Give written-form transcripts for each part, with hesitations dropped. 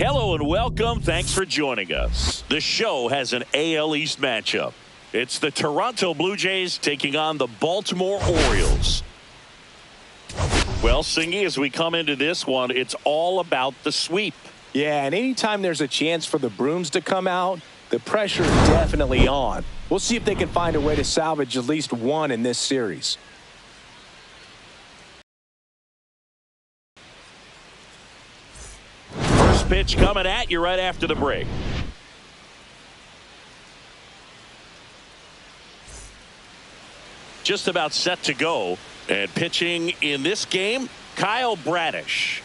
Hello and welcome. Thanks for joining us. The show has an AL East matchup. It's the Toronto Blue Jays taking on the Baltimore Orioles. Well, Singy, as we come into this one, it's all about the sweep. Yeah, and anytime there's a chance for the brooms to come out, the pressure is definitely on. We'll see if they can find a way to salvage at least one in this series. First pitch coming at you right after the break. Just about set to go. And pitching in this game, Kyle Bradish.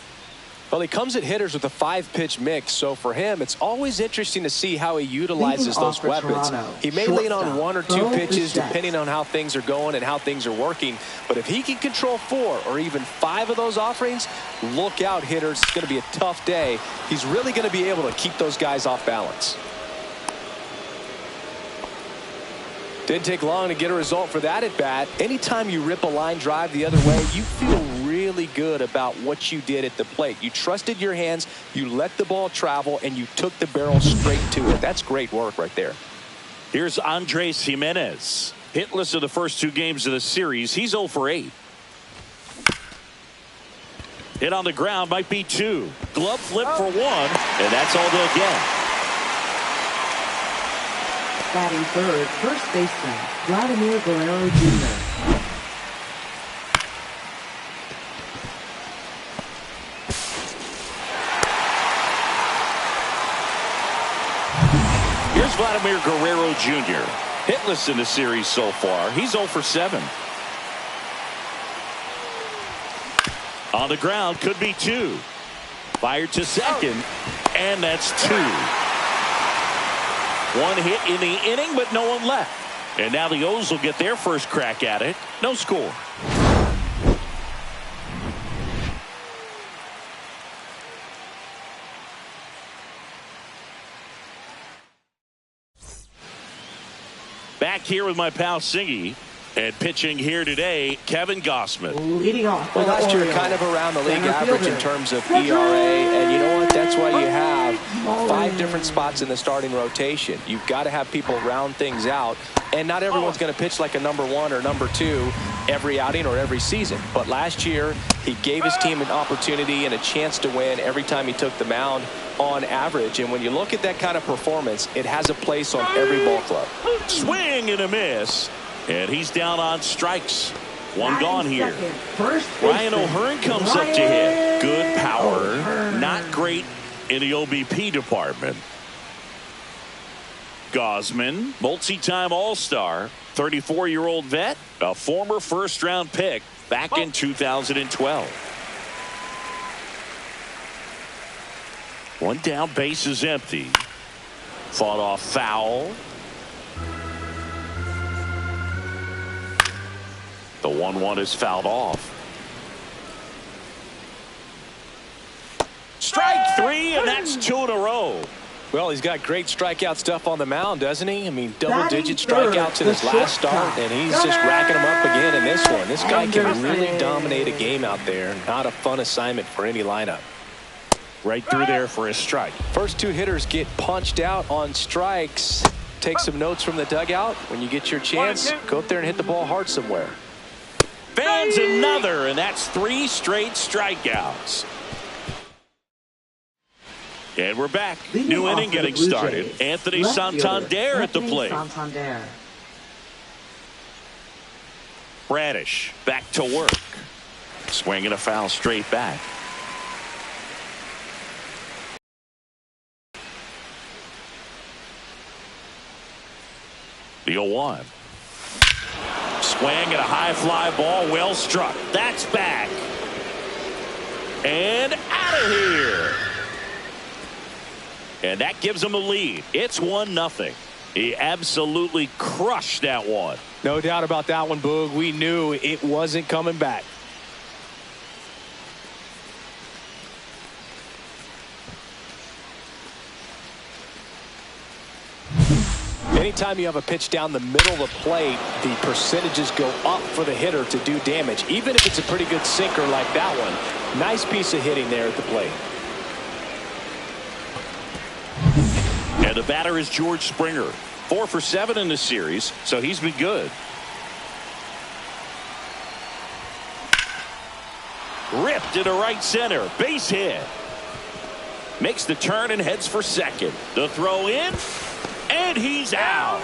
Well, he comes at hitters with a 5-pitch mix, so for him, it's always interesting to see how he utilizes those weapons. He may lean on 1 or 2 pitches depending on how things are going and how things are working, but if he can control 4 or even 5 of those offerings, look out, hitters. It's going to be a tough day. He's really going to be able to keep those guys off balance. Didn't take long to get a result for that at bat. Anytime you rip a line drive the other way, you feel really good about what you did at the plate. You trusted your hands, you let the ball travel, and you took the barrel straight to it. That's great work right there. Here's Andres Jimenez. Hitless in the first 2 games of the series. He's 0 for 8. Hit on the ground might be 2. Glove flip for 1, and that's all they'll get. Batting third, first baseman, Vladimir Guerrero Jr. Here's Vladimir Guerrero Jr. Hitless in the series so far. He's 0 for 7. On the ground, could be 2. Fired to second, and that's 2. 1 hit in the inning, but no one left. And now the O's will get their first crack at it. No score. Back here with my pal Singy. And pitching here today, Kevin Gausman. Leading off. Well, last year kind of around the league average in terms of ERA. And you know what? That's why you have 5 different spots in the starting rotation. You've got to have people round things out. And not everyone's going to pitch like a number 1 or number 2 every outing or every season. But last year, he gave his team an opportunity and a chance to win every time he took the mound on average. And when you look at that kind of performance, it has a place on every ball club. Swing and a miss. And he's down on strikes. 1 gone here. Ryan O'Hearn comes up to hit. Good power. Not great in the OBP department. Gausman, multi-time All-Star, 34-year-old vet, a former first-round pick back in 2012. 1 down, base is empty. Fought off foul. The 1-1 is fouled off. Strike 3, and that's 2 in a row. Well, he's got great strikeout stuff on the mound, doesn't he? I mean, double-digit strikeouts in his last start, and he's just racking them up again in this one. This guy can really dominate a game out there. Not a fun assignment for any lineup. Right through there for a strike. First 2 hitters get punched out on strikes. Take some notes from the dugout. When you get your chance, go up there and hit the ball hard somewhere. Fans another, and that's 3 straight strikeouts. And we're back. New inning getting started. Anthony Santander at the plate. Bradish back to work. Swinging a foul straight back. The 0-1. Swing and a high fly ball, well struck. That's back. And out of here. And that gives him a lead. It's 1-0. He absolutely crushed that one. No doubt about that one, Boog. We knew it wasn't coming back. Anytime you have a pitch down the middle of the plate, the percentages go up for the hitter to do damage, even if it's a pretty good sinker like that one. Nice piece of hitting there at the plate. And the batter is George Springer. 4 for 7 in the series, so he's been good. Ripped into right center. Base hit. Makes the turn and heads for second. The throw in, and he's out.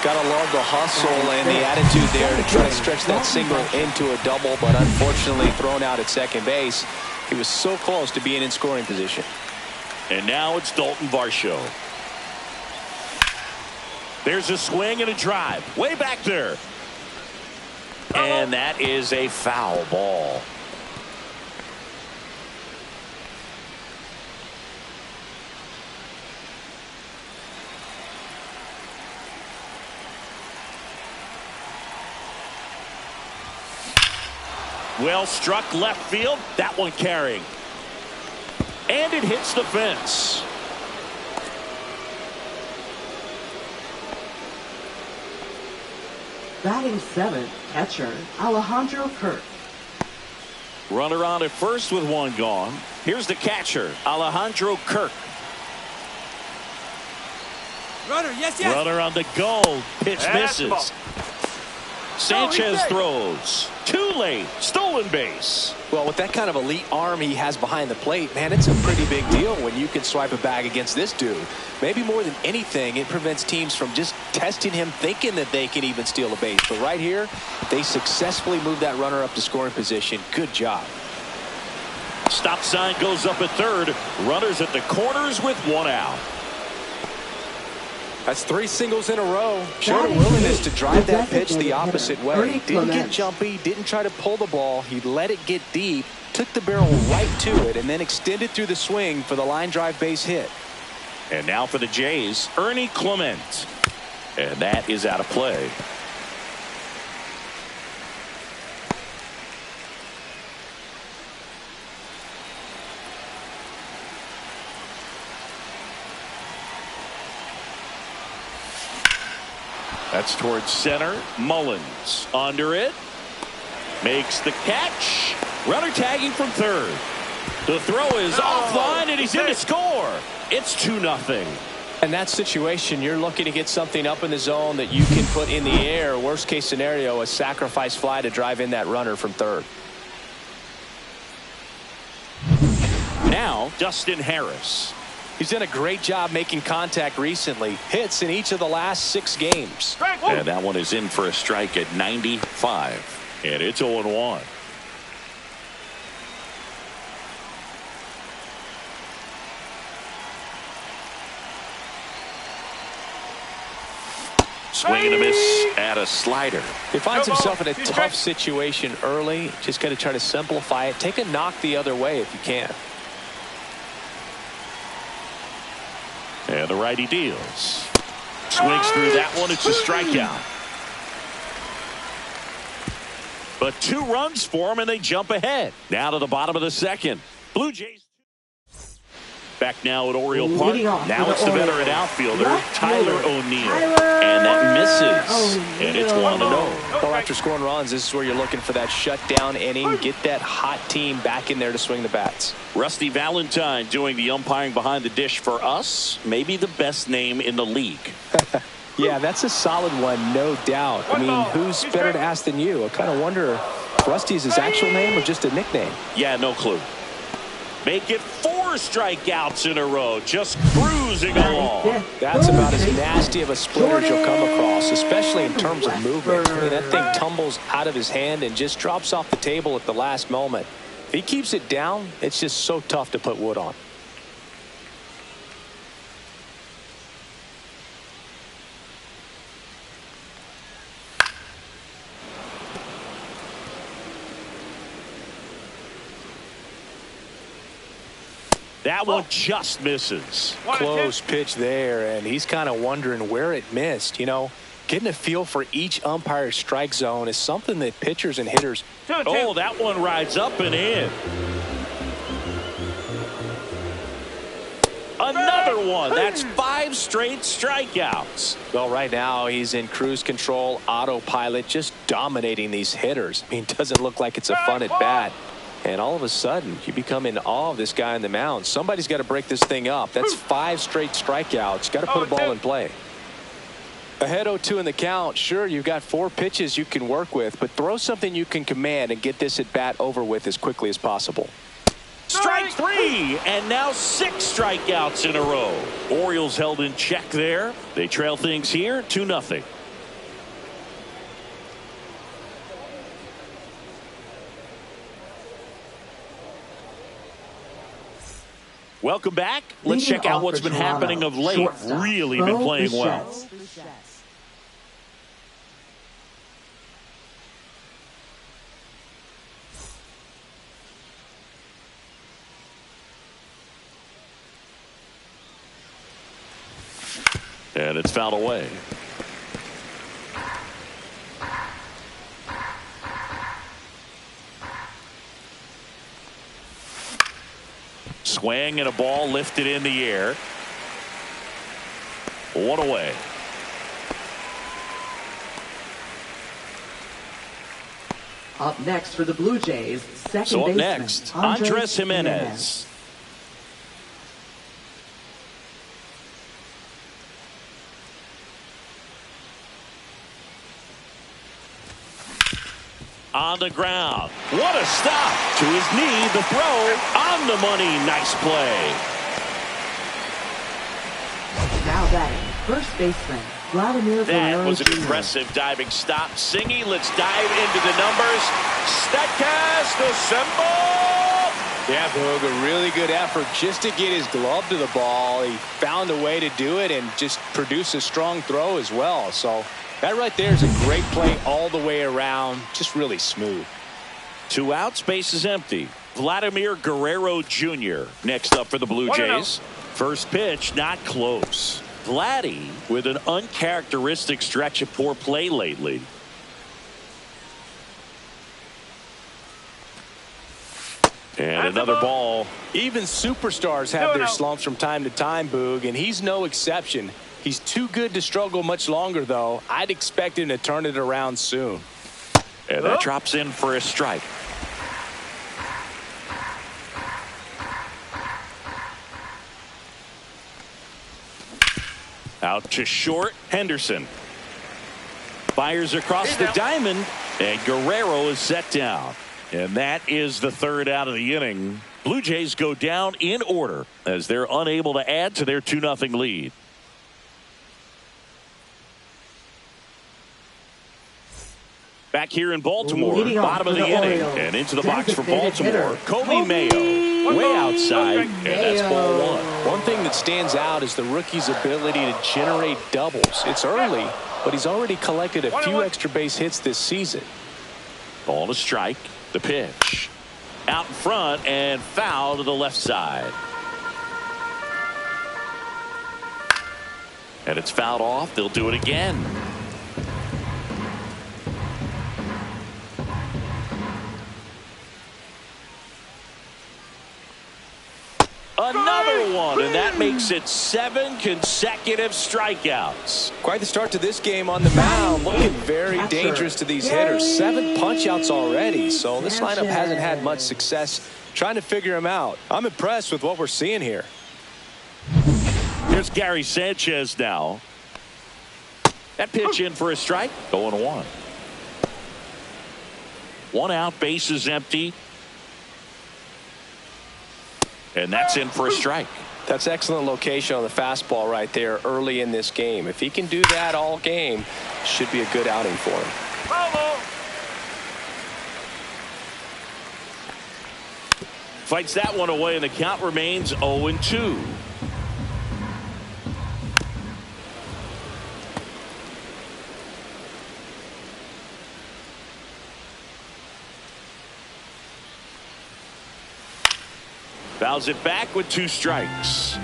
Gotta love the hustle and the attitude there to try to stretch that single into a double, but unfortunately thrown out at second base. He was so close to being in scoring position. And now it's Dalton Varsho. There's a swing and a drive. Way back there. And that is a foul ball. Well struck left field. That one carrying. And it hits the fence. Batting 7th, catcher Alejandro Kirk. Runner on at first with one gone. Here's the catcher, Alejandro Kirk. Runner, yes, yes. Runner on the go. Pitch misses. Sanchez throws. Too late. Stolen base. Well, with that kind of elite arm he has behind the plate, man, it's a pretty big deal when you can swipe a bag against this dude. Maybe more than anything, it prevents teams from just testing him, thinking that they can even steal a base. But right here, they successfully moved that runner up to scoring position. Good job. Stop sign goes up at third. Runners at the corners with one out. That's 3 singles in a row. Showed a willingness to drive that pitch the opposite way. Didn't get jumpy, didn't try to pull the ball. He let it get deep, took the barrel right to it, and then extended through the swing for the line drive base hit. And now for the Jays, Ernie Clement. And that is out of play. That's towards center. Mullins under it. Makes the catch. Runner tagging from third. The throw is offline and he's in to score. It's 2-0. In that situation, you're looking to get something up in the zone that you can put in the air. Worst case scenario, a sacrifice fly to drive in that runner from third. Now Dustin Harris. He's done a great job making contact recently. Hits in each of the last 6 games. And that one is in for a strike at 95. And it's 0-1. Swing and a miss at a slider. He finds himself in a tough situation early. Just got to try to simplify it. Take a knock the other way if you can. And the righty deals. Swings through that one. It's a strikeout. But 2 runs for him and they jump ahead. Now to the bottom of the second. Blue Jays. Back now at Oriole Park. Now it's the veteran outfielder, Tyler O'Neill. And that misses. And it's 1-0. Well, after scoring runs, this is where you're looking for that shutdown inning. Get that hot team back in there to swing the bats. Rusty Valentine doing the umpiring behind the dish for us. Maybe the best name in the league. Yeah, that's a solid one, no doubt. I mean, who's better to ask than you? I kind of wonder if Rusty is his actual name or just a nickname. Yeah, no clue. Make it 4 strikeouts in a row, just cruising along. That's about as nasty of a splitter as you'll come across, especially in terms of movement. I mean, that thing tumbles out of his hand and just drops off the table at the last moment. If he keeps it down, it's just so tough to put wood on. That one just misses. Close pitch there, and he's kind of wondering where it missed. You know, getting a feel for each umpire's strike zone is something that pitchers and hitters. Oh, that one rides up and in. Another one. That's 5 straight strikeouts. Well, right now he's in cruise control, autopilot, just dominating these hitters. I mean, it doesn't look like it's a fun at bat. And all of a sudden, you become in awe of this guy on the mound. Somebody's got to break this thing up. That's 5 straight strikeouts. Got to put a ball in play. Ahead 0-2 in the count. Sure, you've got 4 pitches you can work with, but throw something you can command and get this at bat over with as quickly as possible. Strike 3, and now 6 strikeouts in a row. Orioles held in check there. They trail things here 2-0. Welcome back. Let's check out what's been happening of late. Really been playing well. And it's fouled away. Swing and a ball lifted in the air. 1 away. Up next for the Blue Jays, second So up baseman, next, Andres Jimenez. On the ground. What a stop. To his knee. The throw on the money. Nice play. Now batting, first baseman, Vladimir That Guerrero was an Jr. impressive diving stop. Singy, let's dive into the numbers. Statcast assemble. Yeah, Boog, a really good effort just to get his glove to the ball. He found a way to do it and just produce a strong throw as well. So that right there is a great play all the way around. Just really smooth. 2 outs, base is empty. Vladimir Guerrero Jr. next up for the Blue Jays. First pitch, not close. Vladdy with an uncharacteristic stretch of poor play lately. And another ball. Even superstars have their slumps from time to time, Boog, and he's no exception. He's too good to struggle much longer, though. I'd expect him to turn it around soon. And that drops in for a strike. Out to short, Henderson. Fires across the diamond, and Guerrero is set down. And that is the 3rd out of the inning. Blue Jays go down in order as they're unable to add to their 2-0 lead. Back here in Baltimore, bottom of the inning, and into the box for Baltimore, Kobe Mayo, way outside, and that's ball 1. One thing that stands out is the rookie's ability to generate doubles. It's early, but he's already collected a few extra base hits this season. Ball to strike. The pitch. Out in front and foul to the left side. And it's fouled off. They'll do it again. Another one, and that makes it 7 consecutive strikeouts. Quite the start to this game on the mound. Looking very dangerous to these hitters. 7 punch-outs already, so this lineup hasn't had much success trying to figure him out. I'm impressed with what we're seeing here. Here's Gary Sanchez now. That pitch in for a strike. 0-1. 1 out, base is empty. And that's in for a strike. That's excellent location on the fastball right there early in this game. If he can do that all game, should be a good outing for him. Fights that one away, and the count remains 0-2. Fouls it back with 2 strikes.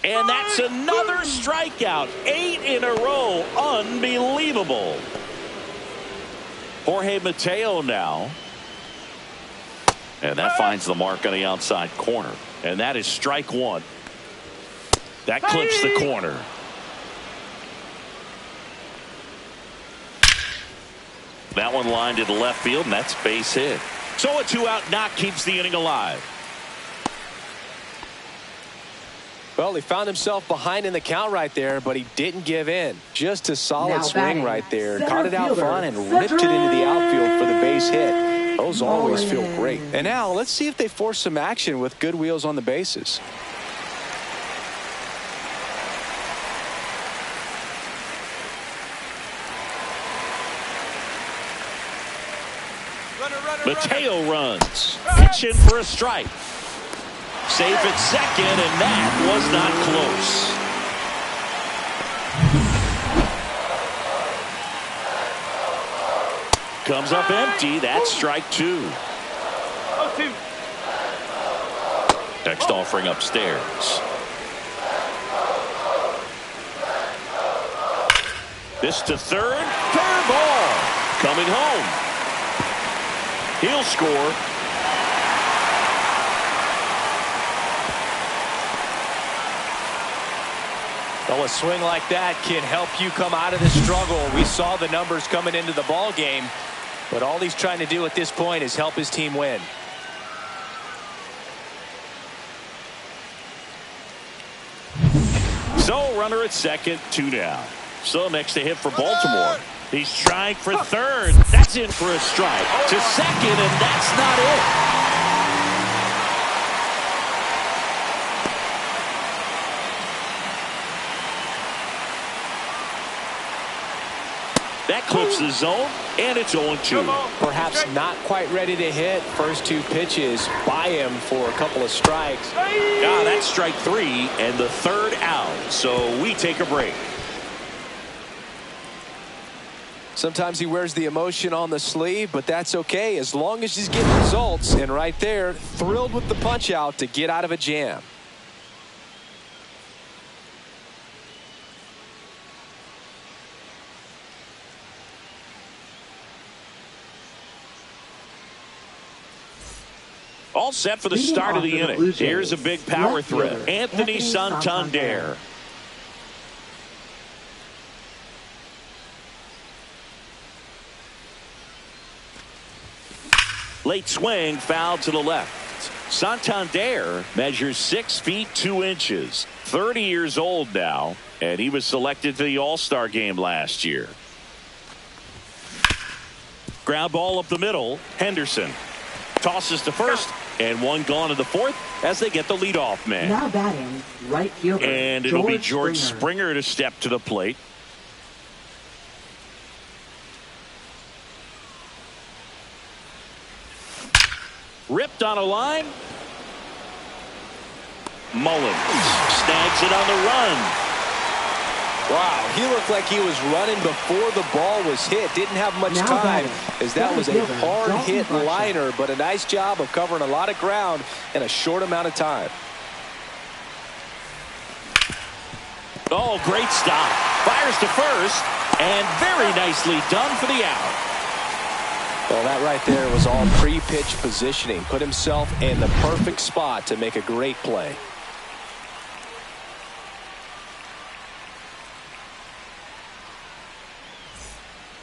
And that's another strikeout. 8 in a row. Unbelievable. Jorge Mateo now. And that finds the mark on the outside corner. And that is strike 1. That clips the corner. That one lined into left field, and that's base hit. So a 2-out knock keeps the inning alive. Well, he found himself behind in the count right there, but he didn't give in. Just a solid swing right there. Caught it out front and ripped it into the outfield for the base hit. Those always feel great. And now let's see if they force some action with good wheels on the bases. Mateo runs. Pitch in for a strike. Safe at second, and that was not close. Comes up empty. That's strike 2. Next offering upstairs. This to third. Fair ball. Coming home. He'll score. Well, a swing like that can help you come out of the struggle. We saw the numbers coming into the ball game, but all he's trying to do at this point is help his team win. So runner at second, 2 down. So next to hit for Baltimore. He's trying for third. That's in for a strike. To second, and that's not it. That clips the zone, and it's 0-2. Perhaps not quite ready to hit. First 2 pitches by him for a couple of strikes. That's strike 3 and the 3rd out. So we take a break. Sometimes he wears the emotion on the sleeve, but that's okay as long as he's getting results. And right there, thrilled with the punch out to get out of a jam. All set for the start of the inning. Here's a big power threat. Anthony Santander. Late swing, foul to the left. Santander measures 6 feet 2 inches. 30 years old now, and he was selected for the All-Star game last year. Ground ball up the middle. Henderson tosses to first, and one gone to the 4th as they get the leadoff man. Now batting, right fielder. And it'll be George Springer to step to the plate. Ripped on a line. Mullins snags it on the run. Wow, he looked like he was running before the ball was hit. Didn't have much time as that was a hard hit liner, but a nice job of covering a lot of ground in a short amount of time. Oh, great stop. Fires to first, and very nicely done for the out. Well, that right there was all pre-pitch positioning. Put himself in the perfect spot to make a great play.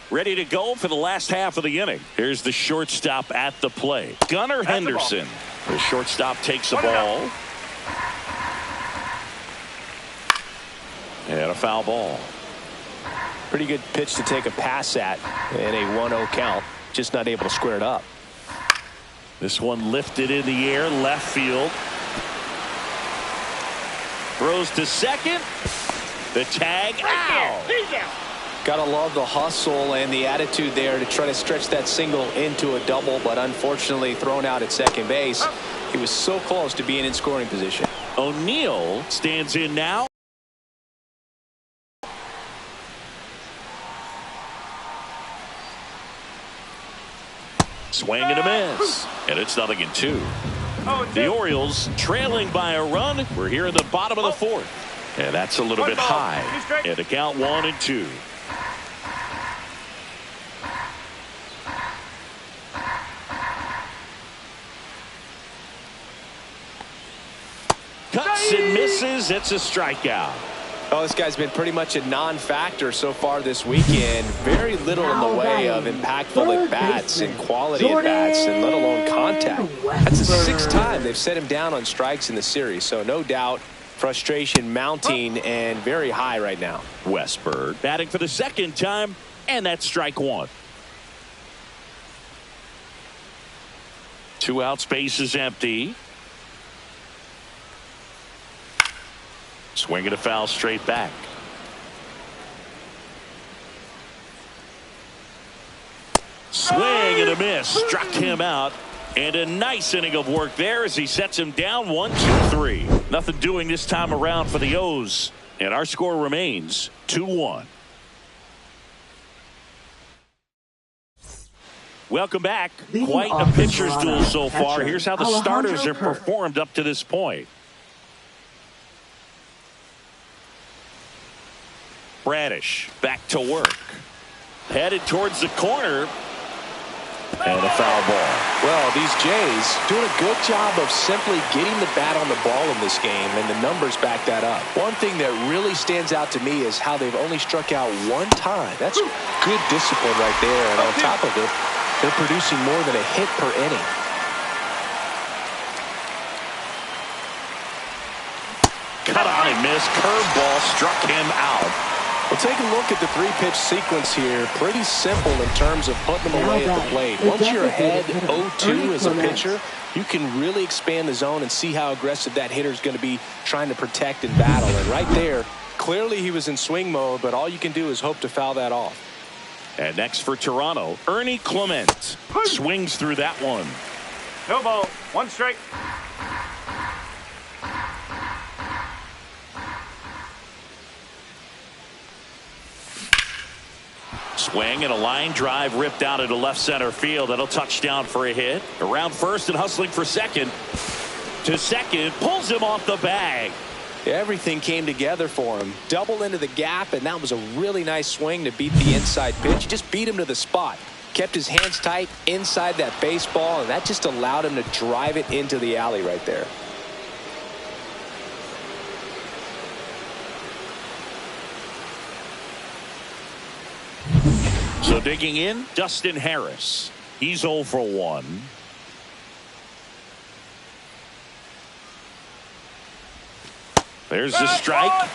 Ready to go for the last half of the inning. Here's the shortstop at the plate. Gunnar Henderson. The shortstop takes the ball. And a foul ball. Pretty good pitch to take a pass at in a 1-0 count. Just not able to square it up. This one lifted in the air, left field. Throws to second. The tag out. Gotta love the hustle and the attitude there to try to stretch that single into a double, but unfortunately thrown out at second base. He was so close to being in scoring position. O'Neill stands in now. Swing and a miss. And it's 0-2. The Orioles trailing by a run. We're here in the bottom of the 4th. And that's a little bit high. And the count 1-2. Cuts and misses. It's a strikeout. Oh, this guy's been pretty much a non-factor so far this weekend. Very little in the way of impactful at-bats and quality at-bats, and let alone contact. That's the 6th time they've set him down on strikes in the series, so no doubt frustration mounting and very high right now. Westberg batting for the 2nd time, and that's strike 1. 2 outs, base is empty. Swing and a foul straight back. Swing and a miss. Struck him out. And a nice inning of work there as he sets him down 1-2-3. Nothing doing this time around for the O's. And our score remains 2-1. Welcome back. Quite a pitcher's duel so far. Here's how the starters have performed up to this point. Bradish back to work. Headed towards the corner. And a foul ball. Well, these Jays doing a good job of simply getting the bat on the ball in this game, and the numbers back that up. One thing that really stands out to me is how they've only struck out 1 time. That's good discipline right there, and on top of it, they're producing more than a hit per inning. Cut on and miss. Curveball struck him out. Well, take a look at the 3-pitch sequence here. Pretty simple in terms of putting them away at the plate. Once you're ahead 0-2 as a pitcher, you can really expand the zone and see how aggressive that hitter is going to be trying to protect and battle. And right there, clearly he was in swing mode, but all you can do is hope to foul that off. And next for Toronto, Ernie Clement swings through that one. No ball. 1 strike. Swing and a line drive ripped out into left center field. That'll touch down for a hit. Around first and hustling for second. To second. Pulls him off the bag. Everything came together for him. Double into the gap, and that was a really nice swing to beat the inside pitch. Just beat him to the spot. Kept his hands tight inside that baseball, and that just allowed him to drive it into the alley right there. So digging in, Dustin Harris. He's 0 for 1. There's the strike.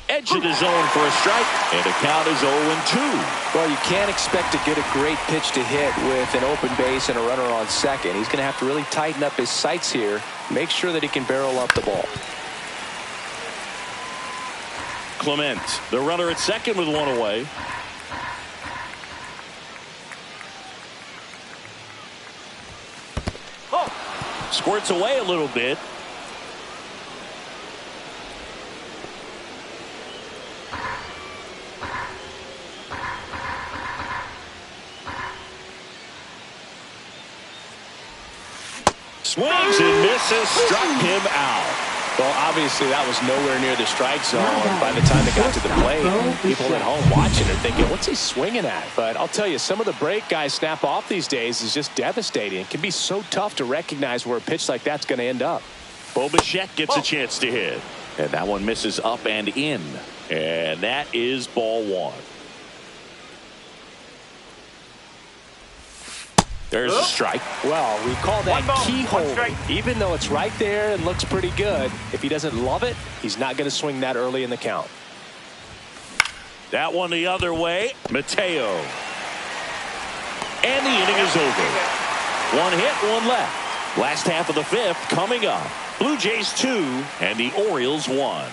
Edge of the zone for a strike, and the count is 0-2. Well, you can't expect to get a great pitch to hit with an open base and a runner on second. He's going to have to really tighten up his sights here, make sure that he can barrel up the ball. Clement, the runner at second with 1 away. Squirts away a little bit. Swings and misses, struck him out. Well, obviously that was nowhere near the strike zone by the time it got to the plate. People at home watching are thinking, what's he swinging at? But I'll tell you, some of the break guys snap off these days is just devastating. It can be so tough to recognize where a pitch like that's going to end up. Bo Bichette gets a chance to hit. And that one misses up and in. And that is ball 1. There's a strike. Well, we call that keyhole. Even though it's right there and looks pretty good, if he doesn't love it, he's not going to swing that early in the count. That one the other way. Mateo. And the inning is over. 1 hit, 1 left. Last half of the 5th coming up. Blue Jays 2 and the Orioles 1.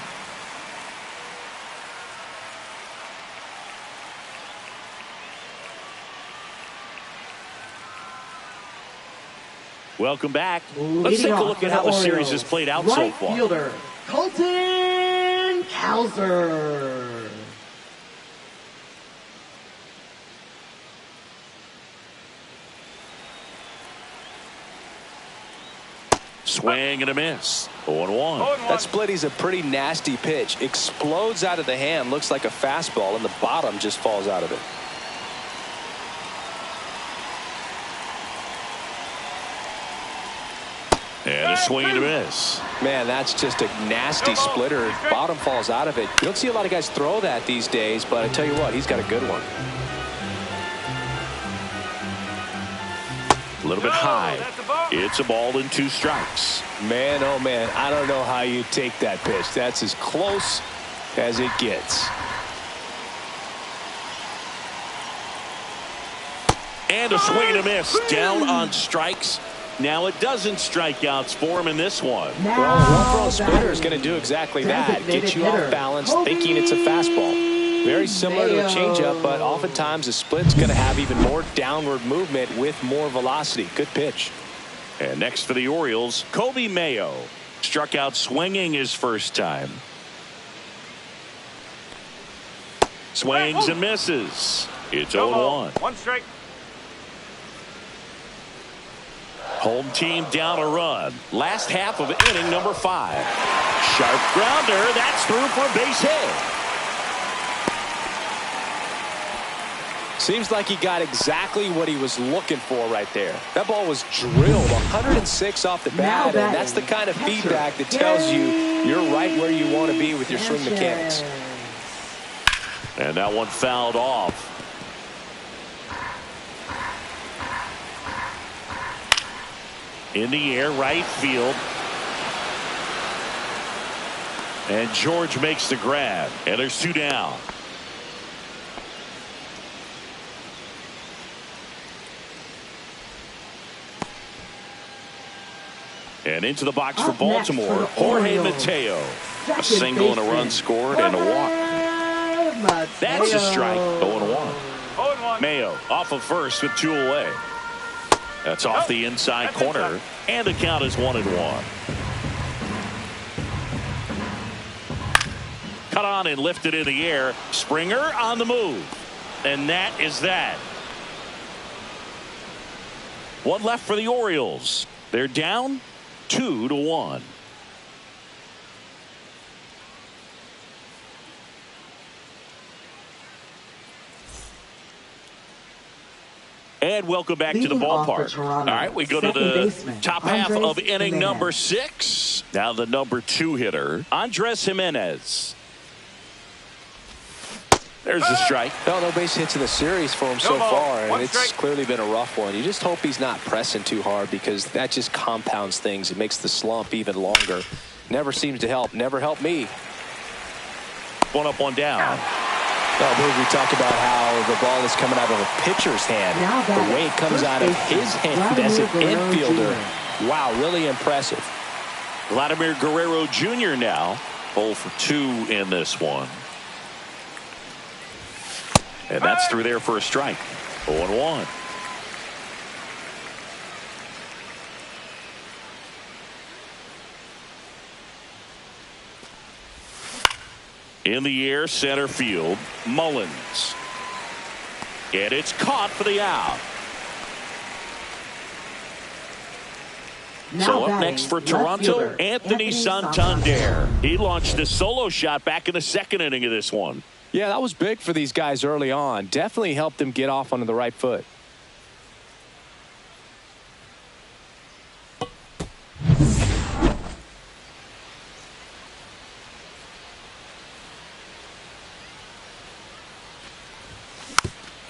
Welcome back. Let's take a look at how the series has played out so far. Right fielder, Colton Cowser. Swing and a miss. 0-1. That splitty's a pretty nasty pitch. Explodes out of the hand. Looks like a fastball, and the bottom just falls out of it. And a swing and a miss. Man, that's just a nasty splitter. Bottom falls out of it. You don't see a lot of guys throw that these days, but I tell you what, he's got a good one. A little bit high. It's a ball and 2 strikes. Man, oh man, I don't know how you take that pitch. That's as close as it gets. And a swing and a miss. Down on strikes. Now it doesn't strikeouts for him in this one. Well, a well-thrown splitter is going to do exactly that. Get you off balance, thinking it's a fastball. Very similar to a changeup, but oftentimes a split's going to have even more downward movement with more velocity. Good pitch. And next for the Orioles, Mayo. Struck out swinging his first time. Swings and misses. It's 0-1. 1 strike. Home team down a run. Last half of inning number 5. Sharp grounder. That's through for a base hit. Seems like he got exactly what he was looking for right there. That ball was drilled 106 off the bat, and that's the kind of feedback that tells you you're right where you want to be with your swing mechanics. And that one fouled off. In the air, right field. And George makes the grab. And there's 2 down. And into the box for Baltimore, Jorge Mateo. A single and a run scored and a walk. That's a strike. 0-1. Mayo off of first with 2 away. That's off the inside corner, and the count is 1-1. Cut on and lifted in the air. Springer on the move, and that is that. 1 left for the Orioles. They're down 2-1. And welcome back to the ballpark. All right, we go to the top half of inning number 6. Now the number 2 hitter, Andres Gimenez. There's the strike. No base hits in the series for him so far, and it's clearly been a rough one. You just hope he's not pressing too hard, because that just compounds things. It makes the slump even longer. Never seems to help. Never helped me. 1 up, 1 down. I believe we talked about how the ball is coming out of a pitcher's hand. The way it comes out of his hand as an infielder. Wow, really impressive. Vladimir Guerrero Jr. now 0 for 2 in this one. And that's through there for a strike. 0-1. In the air, center field, Mullins. And it's caught for the out. So up next for Toronto, Anthony Santander. He launched a solo shot back in the 2nd inning of this one. Yeah, that was big for these guys early on. Definitely helped them get off onto the right foot.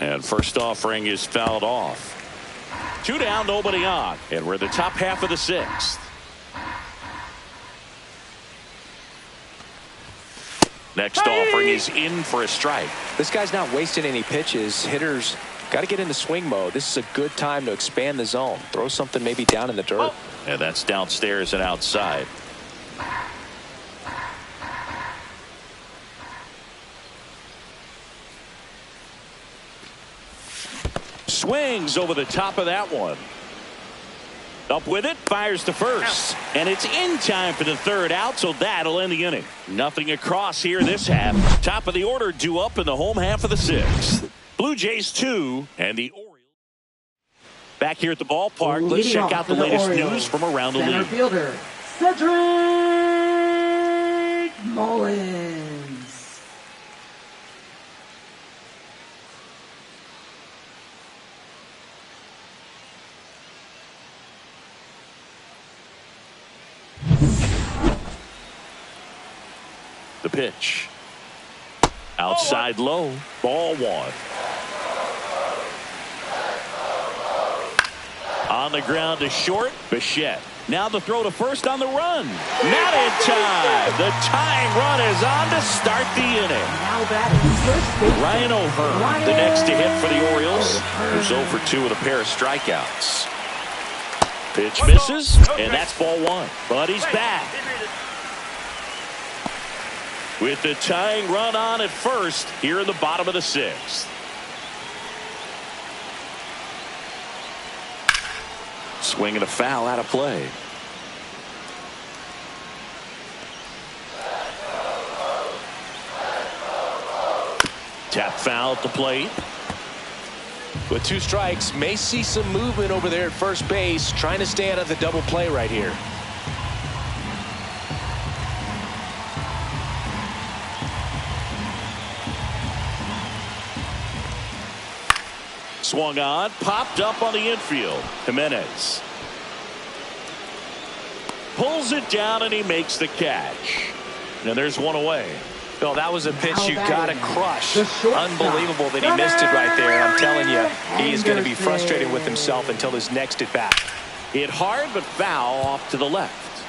And first offering is fouled off. 2 down, nobody on. And we're the top half of the 6th. Next offering is in for a strike. This guy's not wasting any pitches. Hitters got to get into swing mode. This is a good time to expand the zone. Throw something maybe down in the dirt. And that's downstairs and outside. Swings over the top of that one. Up with it, fires to first. And it's in time for the 3rd out, so that'll end the inning. Nothing across here this half. Top of the order due up in the home half of the 6th. Blue Jays 2 and the Orioles. Back here at the ballpark, let's Leading check off out the for latest Orioles, news from around the center league. fielder, Cedric Mullins. The pitch. Outside low. Ball one. On the ground to short. Bichette. Now the throw to first on the run. Not in time. The tying run is on to start the inning. Now batting first base. Ryan O'Hearn, the next to hit for the Orioles, who's 0 for 2 with a pair of strikeouts. Pitch misses, and that's ball one. But he's back. With the tying run on at first here in the bottom of the sixth. Swing and a foul out of play. Tap foul at the plate. With 2 strikes, may see some movement over there at first base, trying to stay out of the double play right here. Swung on, popped up on the infield. Jimenez pulls it down and he makes the catch. And there's one away. Bill, that was a pitch you got to crush. Unbelievable Unbelievable that he missed it right there. I'm telling you, he is going to be frustrated with himself until his next at bat. Hit hard but foul off to the left.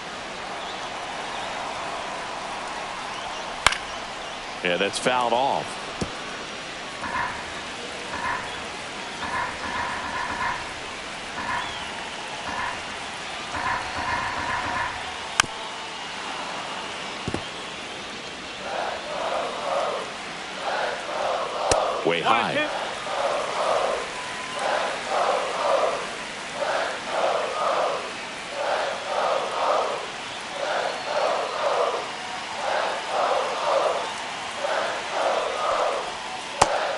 Yeah, that's fouled off. Way high.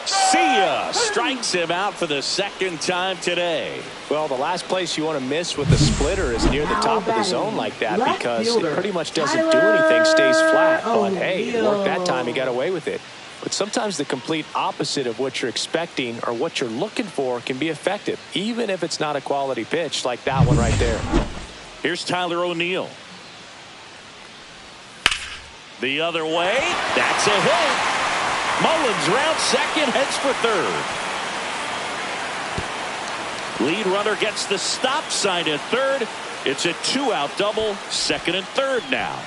See ya! Strikes him out for the second time today. Well, the last place you want to miss with the splitter is near the top of the zone like that, because it pretty much doesn't do anything, stays flat. But hey, it worked that time. He got away with it. But sometimes the complete opposite of what you're expecting or what you're looking for can be effective, even if it's not a quality pitch like that one right there. Here's Tyler O'Neill. The other way. That's a hit. Mullins round second, heads for third. Lead runner gets the stop sign at third. It's a 2-out double, second and third now.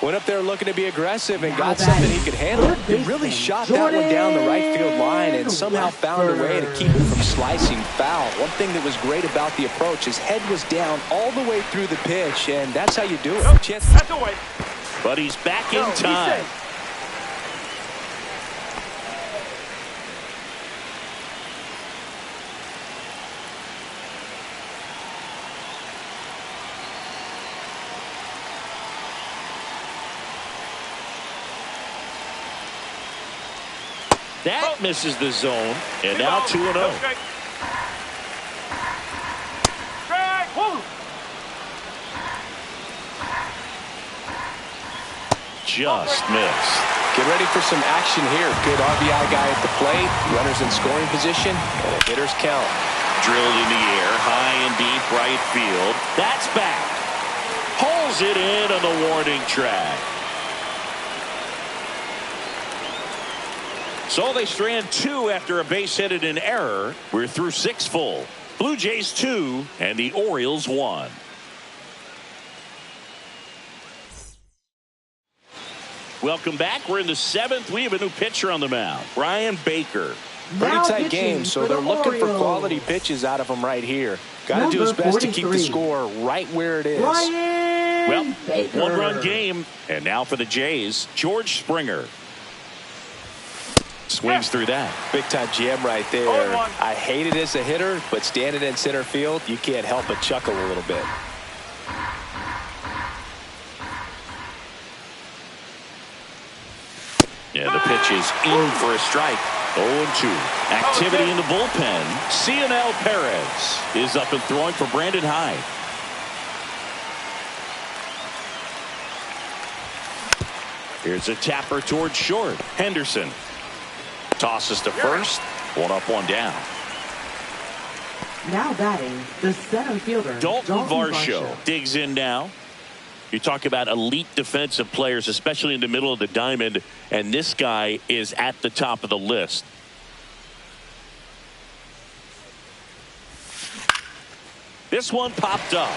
Went up there looking to be aggressive and got something he could handle. He really shot that one down the right field line and somehow found a way to keep it from slicing foul. One thing that was great about the approach, his head was down all the way through the pitch, and that's how you do it. That's away. But he's back in time. That misses the zone, and now 2-0. Just missed. Get ready for some action here. Good RBI guy at the plate. Runners in scoring position, and a hitter's count. Drilled in the air, high and deep right field. That's back. Pulls it in on the warning track. So they strand 2 after a base hit and an error. We're through 6 full. Blue Jays 2 and the Orioles 1. Welcome back. We're in the 7th. We have a new pitcher on the mound, Brian Baker. Pretty tight game, so they're looking for quality pitches out of him right here. Got to do his best to keep the score right where it is. Well, 1-run game. And now for the Jays, George Springer. Swings through that. Big time jam right there. I hate it as a hitter, but standing in center field, you can't help but chuckle a little bit. Yeah, the pitch is in for a strike. 0-2. Activity in the bullpen. Cionel Perez is up and throwing for Brandon Hyde. Here's a tapper towards short. Henderson tosses to first. 1 up, 1 down. Now batting, the center fielder, Dalton Varsho digs in now. You talk about elite defensive players, especially in the middle of the diamond, and this guy is at the top of the list. This one popped up.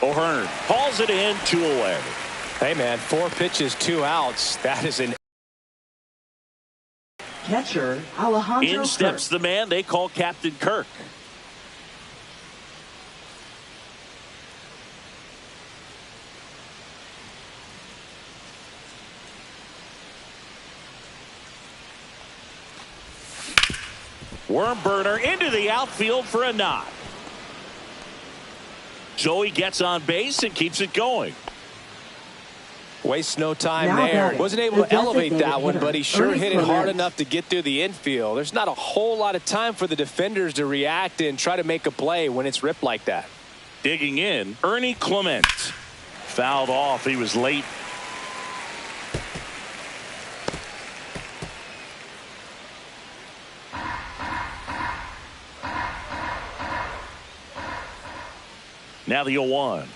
O'Hearn hauls it in, 2 away. Hey, man, 4 pitches, 2 outs. That is an catcher, Alejandro In steps Kirk. the man they call Captain Kirk. Worm burner into the outfield for a knock. Joey gets on base and keeps it going. Wastes no time Now there. batting, Wasn't able the to elevate designated that one, hitter, but he sure Ernest hit it hard Clement. enough to get through the infield. There's not a whole lot of time for the defenders to react and try to make a play when it's ripped like that. Digging in, Ernie Clement. Fouled off. He was late. Now the 0-1.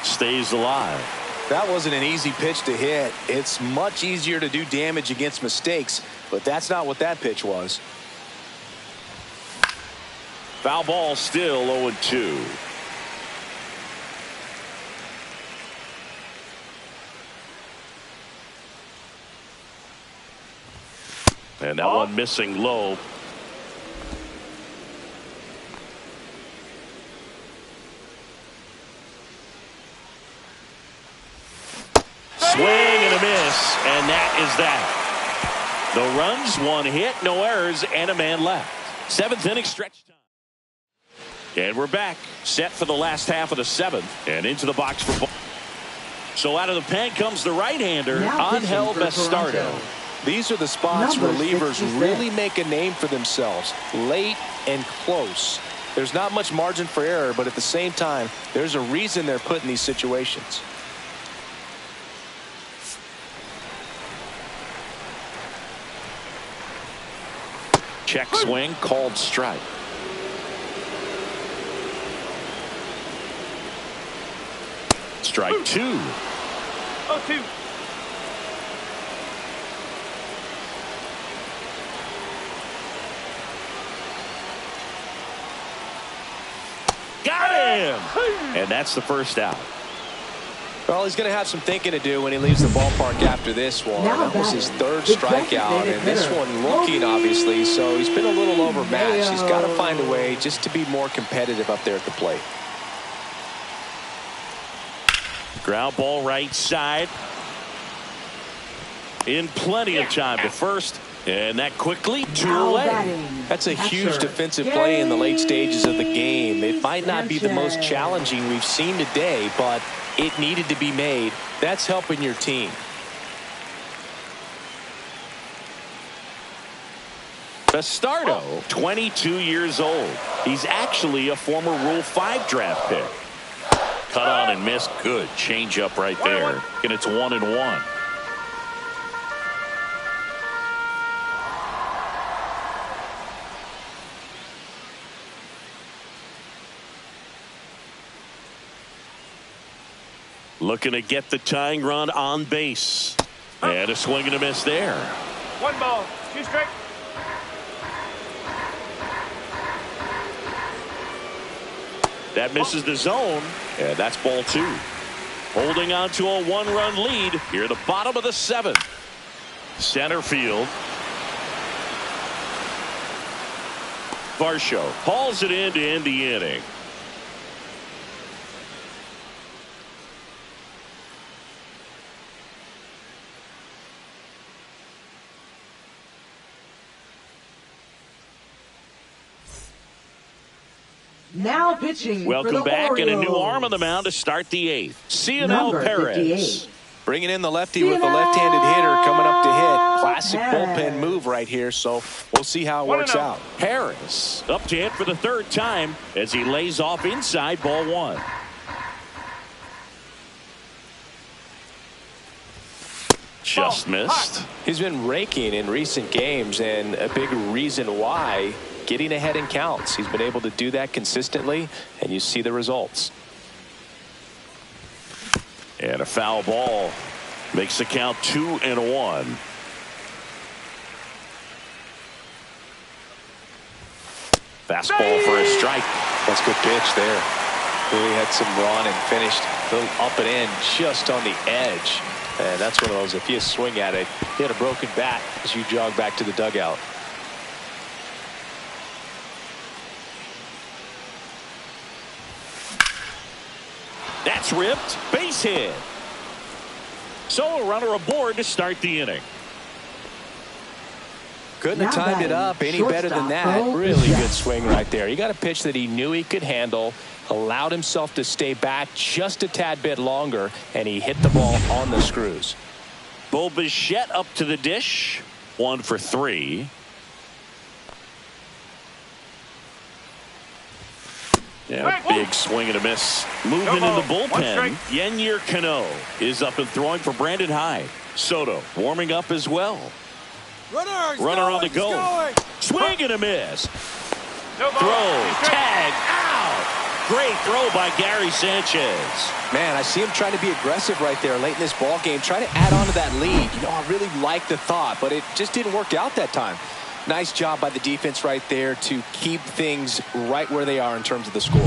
Stays alive. That wasn't an easy pitch to hit. It's much easier to do damage against mistakes, but that's not what that pitch was. Foul ball, still 0-2. And that one missing low. Swing and a miss, and that is that. No runs, 1 hit, no errors, and a man left. 7th inning stretch time. And we're back, set for the last half of the 7th, and into the box for ball. So out of the pen comes the right-hander, Now Angel pitching for Bastardo. Toronto. These are the spots Number relievers 66. really make a name for themselves. Late and close. There's not much margin for error, but at the same time, there's a reason they're put in these situations. Check swing, called strike. Strike 2. 0-2. Got him! And that's the first out. Well, he's going to have some thinking to do when he leaves the ballpark after this one. Now That was his batting, 3rd the strikeout, and this designated one hitter, looking, obviously, so he's been a little overmatched. He's got to Mayo. find a way just to be more competitive up there at the plate. Ground ball right side. In plenty of time to first. And that quickly 2 Now away. batting, That's a huge catcher, defensive play in the late stages of the game. It might not be the most Sanchez. challenging we've seen today, but it needed to be made. That's helping your team. Bastardo, 22 years old. He's actually a former Rule 5 draft pick. Cut on and missed. Good changeup right there. And it's 1-1. Looking to get the tying run on base. And a swing and a miss there. 1 ball, 2 strike. That misses the zone, and that's ball 2. Holding on to a 1-run lead here at the bottom of the 7th. Center field. Varsho hauls it in to end the inning. Now pitching Welcome for the back, Orioles. and a new arm on the mound to start the eighth. Number Perez. 58. Bringing in the lefty with the left-handed hitter coming up to hit. Classic Perez. bullpen move right here, so we'll see how it works out. Harris up to hit for the third time as he lays off inside, ball one. Just missed. He's been raking in recent games, and a big reason why, getting ahead in counts. He's been able to do that consistently, and you see the results. And a foul ball makes the count 2-1. Fastball for a strike. That's a good pitch there. Really had some run and finished a little up and in just on the edge. And that's one of those, if you swing at it, you had a broken bat as you jog back to the dugout. That's ripped. Base hit. So a runner aboard to start the inning. Couldn't have Now timed it batting, up any better than that. shortstop, Really Bo good swing right there. You got a pitch that he knew he could handle, allowed himself to stay back just a tad bit longer, and he hit the ball on the screws. Bo Bichette up to the dish. 1 for 3. Yeah, big swing and a miss. Movement in the bullpen. Yennier Cano is up and throwing for Brandon Hyde. Soto warming up as well. Runner on the go. Swing and a miss. Throw. Tag. Out. Great throw by Gary Sanchez. Man, I see him trying to be aggressive right there late in this ball game. Try to add on to that lead. You know, I really like the thought, but it just didn't work out that time. Nice job by the defense right there to keep things right where they are in terms of the score.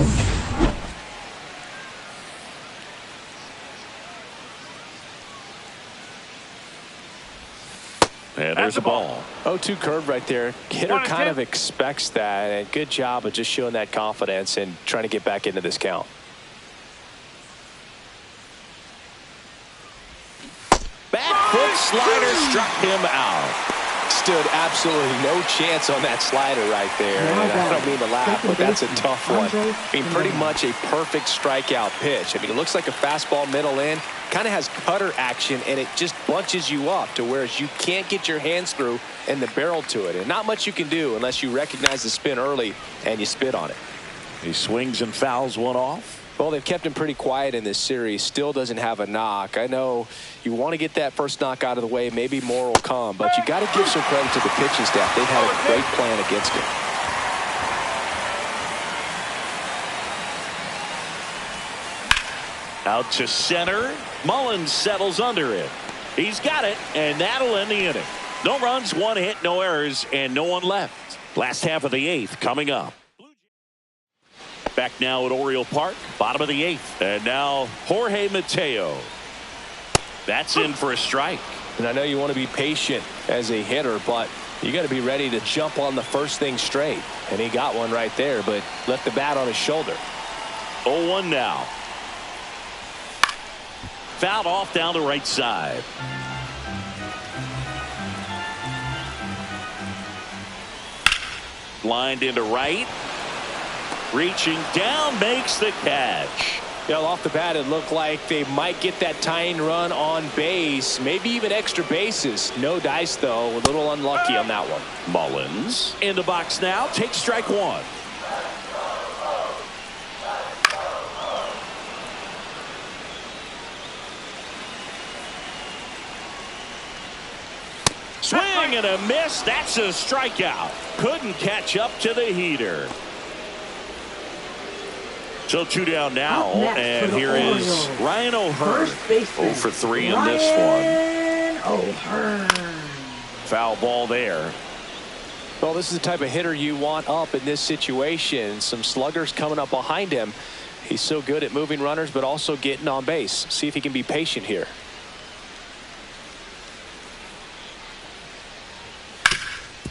And there's a ball. 0-2 curve right there. Hitter kind of expects that, and good job of just showing that confidence and trying to get back into this count. Back foot slider struck him out. Stood absolutely no chance on that slider right there. And I don't mean to laugh, but that's a tough one. I mean, pretty much a perfect strikeout pitch. I mean, it looks like a fastball middle in. Kind of has cutter action, and it just bunches you up to where you can't get your hands through and the barrel to it. And not much you can do unless you recognize the spin early and you spit on it. He swings and fouls one off. Well, they've kept him pretty quiet in this series. Still doesn't have a knock. I know you want to get that first knock out of the way. Maybe more will come, but you got to give some credit to the pitching staff. They've had a great plan against him. Out to center. Mullins settles under it. He's got it, and that'll end the inning. No runs, 1 hit, no errors, and no one left. Last half of the 8th coming up. Back now at Oriole Park, bottom of the 8th. And now Jorge Mateo. That's in for a strike. And I know you want to be patient as a hitter, but you got to be ready to jump on the first thing straight. And he got one right there, but left the bat on his shoulder. 0-1 now. Fouled off down the right side. Lined into right. Reaching down, makes the catch. Yeah, off the bat, it looked like they might get that tying run on base, maybe even extra bases. No dice, though. A little unlucky on that one. Mullins in the box now. Takes strike 1. Swing and a miss. That's a strikeout. Couldn't catch up to the heater. So 2 down now, and here is Ryan O'Hearn. 0 for 3 in this one. O'Hearn. Foul ball there. Well, this is the type of hitter you want up in this situation. Some sluggers coming up behind him. He's so good at moving runners, but also getting on base. See if he can be patient here.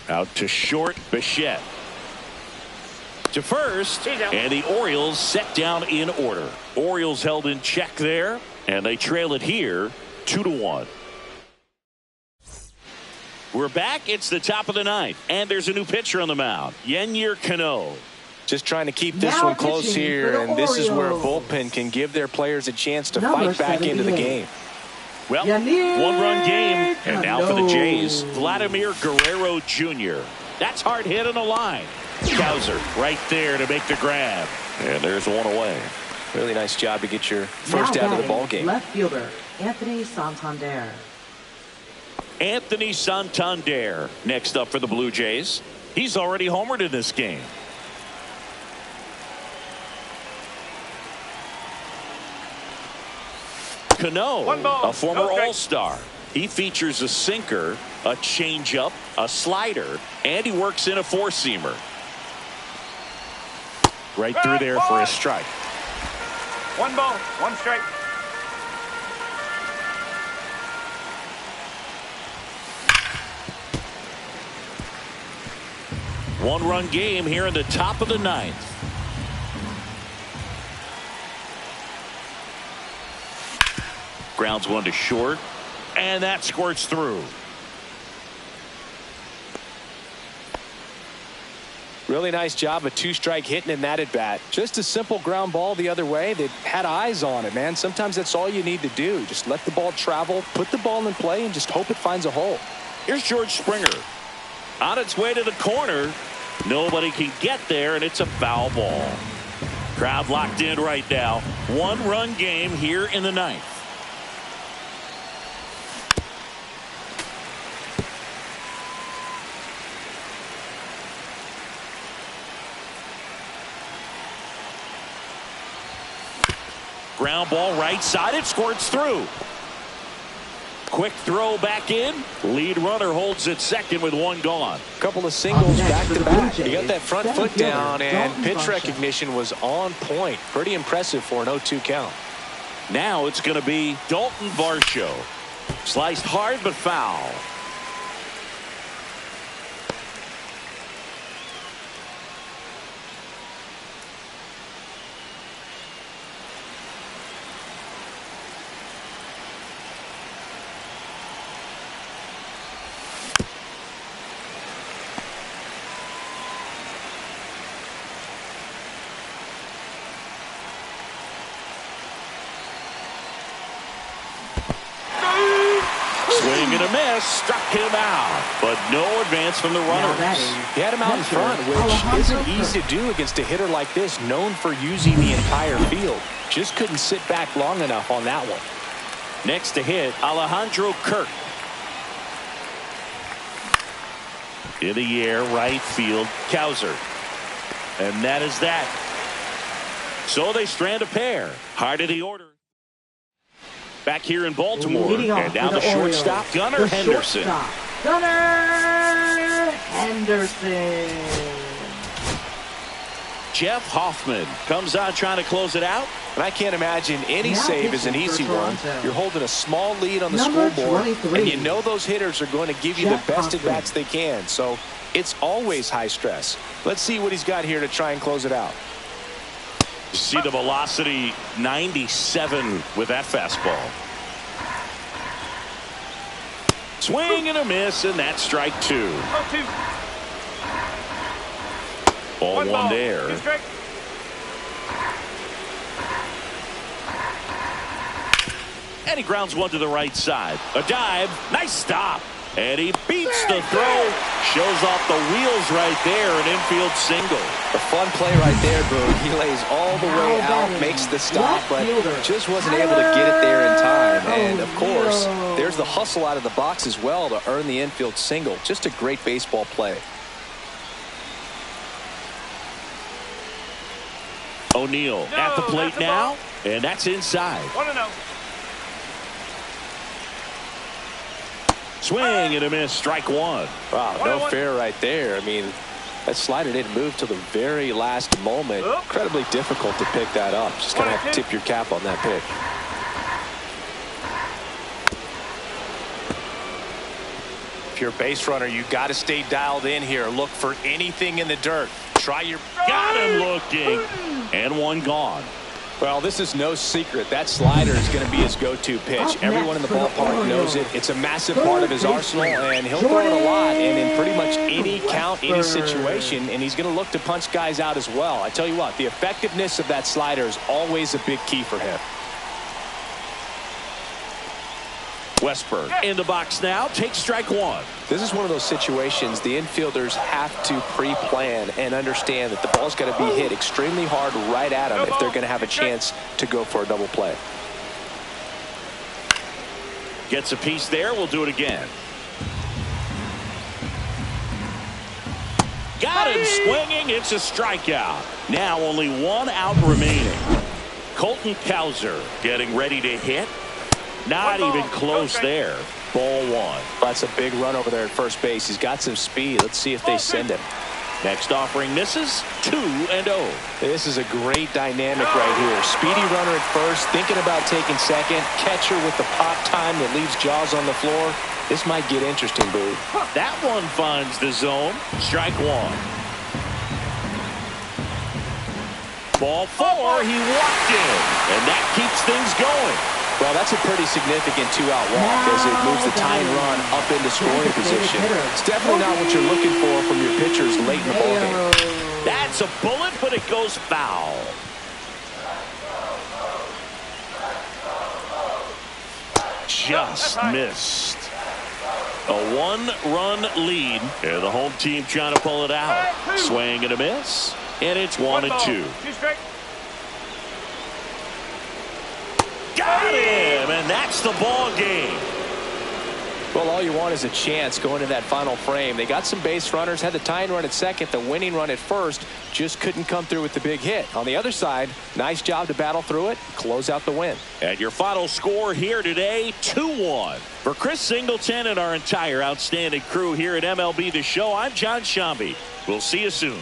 Out to short, Bichette. To first, and the Orioles set down in order. Orioles held in check there, and they trail it here 2-1. We're back. It's the top of the 9th, and there's a new pitcher on the mound. Yennier Cano. Just trying to keep this Now one close pitching here, for the and this is where a Orioles. bullpen can give their players a chance to Number fight back into the 78. game. Well, Yannick one-run game, and now for the Modo. Jays, Vladimir Guerrero Jr. That's hard hit on the line. Cowser right there to make the grab. And there's one away. Really nice job to get your first Now out of the batting, ball game. Left fielder Anthony Santander. Anthony Santander next up for the Blue Jays. He's already homered in this game. Cano, One ball, a former no strike. All-Star. He features a sinker, a changeup, a slider, and he works in a four-seamer. Right through there for a strike. 1 ball, 1 strike. One-run game here in the top of the ninth. Grounds one to short, and that squirts through. Really nice job, a two-strike hitting in that at-bat. Just a simple ground ball the other way. They had eyes on it, man. Sometimes that's all you need to do. Just let the ball travel, put the ball in play, and just hope it finds a hole. Here's George Springer. On its way to the corner. Nobody can get there, and it's a foul ball. Crowd locked in right now. One-run game here in the ninth. Ground ball right side. It squirts through. Quick throw back in. Lead runner holds it second with one gone. Couple of singles Up next back for to the back. Blue You got that front Jays, foot center down, fielder, and Dalton pitch Varsho. recognition was on point. Pretty impressive for an 0-2 count. Now it's going to be Dalton Varsho. Sliced hard but foul. Swing and a miss, struck him out, but no advance from the Now runners. batting, He had him out in front, which isn't easy to do against a hitter like this, known for using the entire field. Just couldn't sit back long enough on that one. Next to hit, Alejandro Kirk. In the air, right field, Cowser. And that is that. So they strand a pair. Hard of the order. Back here in Baltimore. Leading off And now for the Orioles, shortstop, Gunnar the Henderson. shortstop, Gunnar Henderson. Jeff Hoffman comes on trying to close it out. And I can't imagine any Now save is an pitching for easy one. Toronto. You're holding a small lead on the Number scoreboard, 23. and you know those hitters are going to give you Jeff the best Hoffman. at-bats they can. So it's always high stress. Let's see what he's got here to try and close it out. You see the velocity 97 with that fastball. Swing and a miss, and that's strike two. 0-2. Ball one ball, there. 2 strike. And he grounds one to the right side. A dive. Nice stop. And he beats the throw. Shows off the wheels right there. An infield single. A fun play right there, Boone. He lays all the way out, makes the stop, but just wasn't able to get it there in time. And, of course, there's the hustle out of the box as well to earn the infield single. Just a great baseball play. O'Neal at the plate that's a now. ball. And that's inside. 1-0. Swing and a miss. Strike one. Wow, no 1-1. fair right there. I mean, that slider didn't move till the very last moment. Oop. Incredibly difficult to pick that up. Just going to have to tip your cap on that pitch. If you're a base runner, you got to stay dialed in here. Look for anything in the dirt. Try your... Got him looking. And one gone. Well, this is no secret. That slider is going to be his go-to pitch. Everyone in the ballpark knows it. It's a massive part of his arsenal, and he'll throw it a lot and in pretty much any count, any situation, and he's going to look to punch guys out as well. I tell you what, the effectiveness of that slider is always a big key for him. Westberg in the box now, takes strike one. This is one of those situations the infielders have to pre-plan and understand that the ball's got to be hit extremely hard right at them if they're going to have a chance to go for a double play. Gets a piece there. We'll do it again. Got him swinging. It's a strikeout. Now only one out remaining. Colton Cowser getting ready to hit. Not even close there. Ball one. That's a big run over there at first base. He's got some speed. Let's see if they send him. Next offering misses. 2-0. This is a great dynamic right here. Speedy runner at first, thinking about taking second. Catcher with the pop time that leaves Jaws on the floor. This might get interesting, Boo. That one finds the zone. Strike one. Ball four. He walked in. And that keeps things going. Well, that's a pretty significant two-out walk as it moves the tying run up into scoring position. It's definitely not what you're looking for from your pitchers late in the ballgame. That's a bullet, but it goes foul. Just missed. A one-run lead. And the home team trying to pull it out. Swing and a miss. And it's 1-2. Got him, and that's the ball game. Well, all you want is a chance going into that final frame. They got some base runners, had the tying run at second, the winning run at first, just couldn't come through with the big hit. On the other side, nice job to battle through it, close out the win. And your final score here today, 2-1. For Chris Singleton and our entire outstanding crew here at MLB The Show, I'm John Shambi. We'll see you soon.